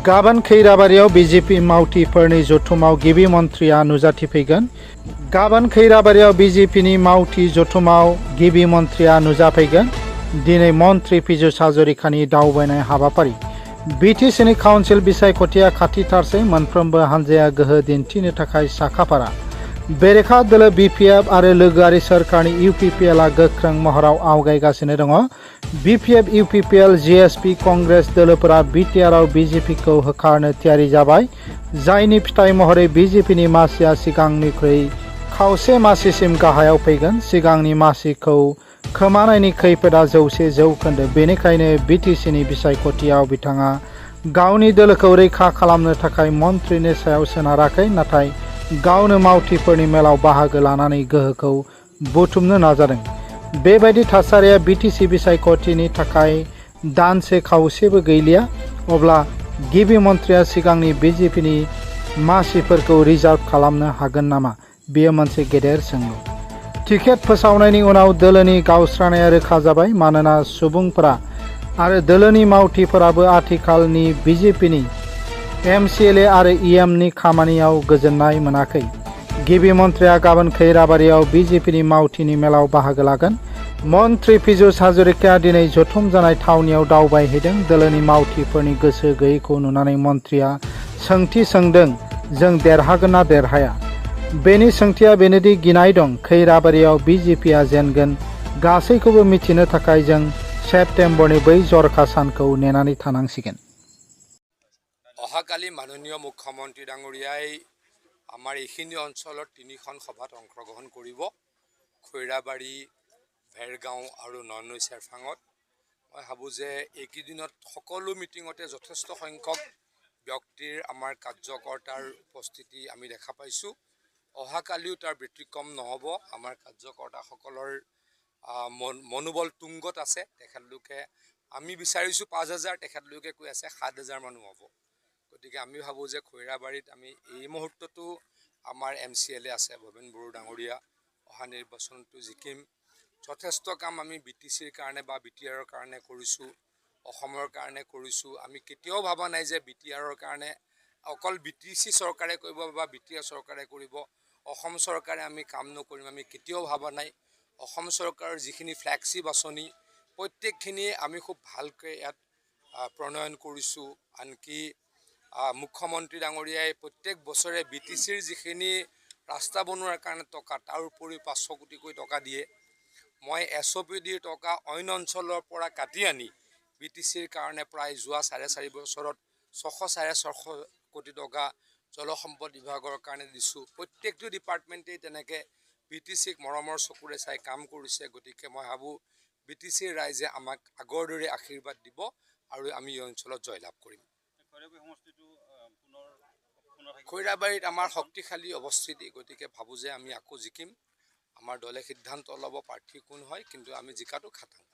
गाबोन खैराबारियाव बीजेपी मावथिफोरनि जथुमाव गिबि मन्थ्रिया नुजाथिफैगोन। गाबोन खैराबारियाव बीजेपीनि मावथि जथुमाव गिबि मन्थ्रिया नुजाफैगोन। दिनै मन्थ्रि पीयूष हाजरिकानि दावबायनाय हाबाफारि। बिटिसिनि काउन्सिल बिसायख'थिया खाथिथारसै, मोनफ्रोमबो हानजाया गोहो दिन्थिनो थाखाय साखाफारा। बेरेखा दोलो बिपिएफ आरो लोगोआरि सोरखारनि इउपिपिएलआ गोख्रों महराव आवगायगासिनो दङ। बिपिएफ, इउपिपिएल, जिएसपि, कंग्रेस दोलोफोरा बिटिआरआव बिजेपिखौ होखारनो थियारि जाबाय, जायनि फिथाइ महरै बिजेपिनि मासिया सिगांनिख्रुइ खावसे मासिसिम गाहायाव फैगोन। सिगांनि मासिखौ खोमानायनि खैफोदआ 100%। बेनिखायनो बिटिसिनि बिसायख'थियाव बिथाङा गावनि दोलोखौ रैखा खालामनो थाखाय मन्थ्रिनि सायाव सोनाराखै, नाथाय गावनो मावथिफोरनि मेलाव बाहागो लानानै गोहोखौ बुथुमनो नाजादों। बेबायदि थासारिया बिटिसि बिसायख'थिनि थाखाय दानसे खावसेबो गैलिया। अब्ला गिबि मन्थ्रिया सिगांनि बिजेपिनि मासिफोरखौ रिजार्भ खालामनो हागोन नामा? बेयो मोनसे गेदेर सोंलु। टिकेट फोसावनायनि उनाव दोलोनि गावस्रानाया रोखा जाबाय, मानोना सुबुंफोरा आरो दोलोनि मावथिफोराबो आथिखालनि बिजेपिनि एमसिएलए आरो इएमनि खामानियाव गोजोननाय मोनाखै। गिबि मन्थ्रिया गाबोन खैराबारियाव बिजेपिनि मावथिनि मेलाव बाहागो लागोन। मन्थ्रि पीयूष हाजरिकाया दिनै जथुम जानाय थावनियाव दावबायहैदों। दोलोनि मावथिफोरनि गोसो गैयैखौ नुनानै मन्थ्रिया सोंथि सोंदों, जों देरहागोन ना देरहाया? बेनि सोंथिया बेनोदि गिनाय दं खैराबारियाव बिजेपिया जेनगोन। गासैखौबो मिथिनो थाखाय जों सेप्टेम्बरनि बै जरखा सानखौ नेनानै थानांसिगोन। অহাকালি মাননীয় মুখ্যমন্ত্ৰী ডাঙৰীয়াই আমাৰ এইখিনি অঞ্চলত 3খন সভাত অংশগ্ৰহণ কৰিব। খৈৰাবাৰী, ভেৰগাঁও আৰু ননৈ চেৰফাঙত। মই ভাবোঁ যে এইকেইদিনত সকলো মিটিঙতে যথেষ্ট সংখ্যক ব্যক্তিৰ আমাৰ কাৰ্যকৰ্তাৰ উপস্থিতি আমি দেখা পাইছোঁ। অহাকালিও তাৰ ব্যতিক্ৰম নহ'ব। আমাৰ কাৰ্যকৰ্তাসকলৰ মনোবল তুংগত আছে। তেখেতলোকে আমি বিচাৰিছোঁ 5,000, তেখেতলোকে কৈ আছে 7,000 মানুহ হ'ব। গতিকে আমি ভাবোঁ যে খৈৰাবাৰীত আমি এই মুহূৰ্ততো আমাৰ এমচিএলএ আছে ভৱেন বড়ো ডাঙৰীয়া, অহা নিৰ্বাচনটো জিকিম। যথেষ্ট কাম আমি বিটিচিৰ কাৰণে বা বিটিআৰৰ কাৰণে কৰিছোঁ, অসমৰ কাৰণে কৰিছোঁ। আমি কেতিয়াও ভবা নাই যে বিটিআৰৰ কাৰণে অকল বিটিচি চৰকাৰে কৰিব বা বিটিআৰ চৰকাৰে কৰিব, অসম চৰকাৰে আমি কাম নকৰিম, আমি কেতিয়াও ভবা নাই। অসম চৰকাৰৰ যিখিনি ফ্লেগশ্বিপ আঁচনি প্ৰত্যেকখিনিয়ে আমি খুব ভালকৈ ইয়াত প্ৰণয়ন কৰিছোঁ। আনকি মুখ্যমন্ত্ৰী ডাঙৰীয়াই প্ৰত্যেক বছৰে বিটিচিৰ যিখিনি ৰাস্তা বনোৱাৰ কাৰণে টকা, তাৰ উপৰিও 500 কোটিকৈ টকা দিয়ে। মই SOPDৰ টকা অইন অঞ্চলৰ পৰা কাটি আনি বিটিচিৰ কাৰণে প্ৰায় যোৱা 4.5 বছৰত 600-650 কোটি টকা জলসম্পদ বিভাগৰ কাৰণে দিছোঁ। প্ৰত্যেকটো ডিপাৰ্টমেণ্টেই তেনেকৈ বিটিচিক মৰমৰ চকুৰে চাই কাম কৰিছে। গতিকে মই ভাবোঁ বিটিচিৰ ৰাইজে আমাক আগৰ দৰে আশীৰ্বাদ দিব আৰু আমি এই অঞ্চলত জয়লাভ কৰিম। খৈৰাবাৰীত আমাৰ শক্তিশালী অৱস্থিতি, গতিকে ভাবোঁ যে আমি আকৌ জিকিম। আমাৰ দলে সিদ্ধান্ত ল'ব প্ৰাৰ্থী কোন হয়, কিন্তু আমি জিকাটো খাটাং।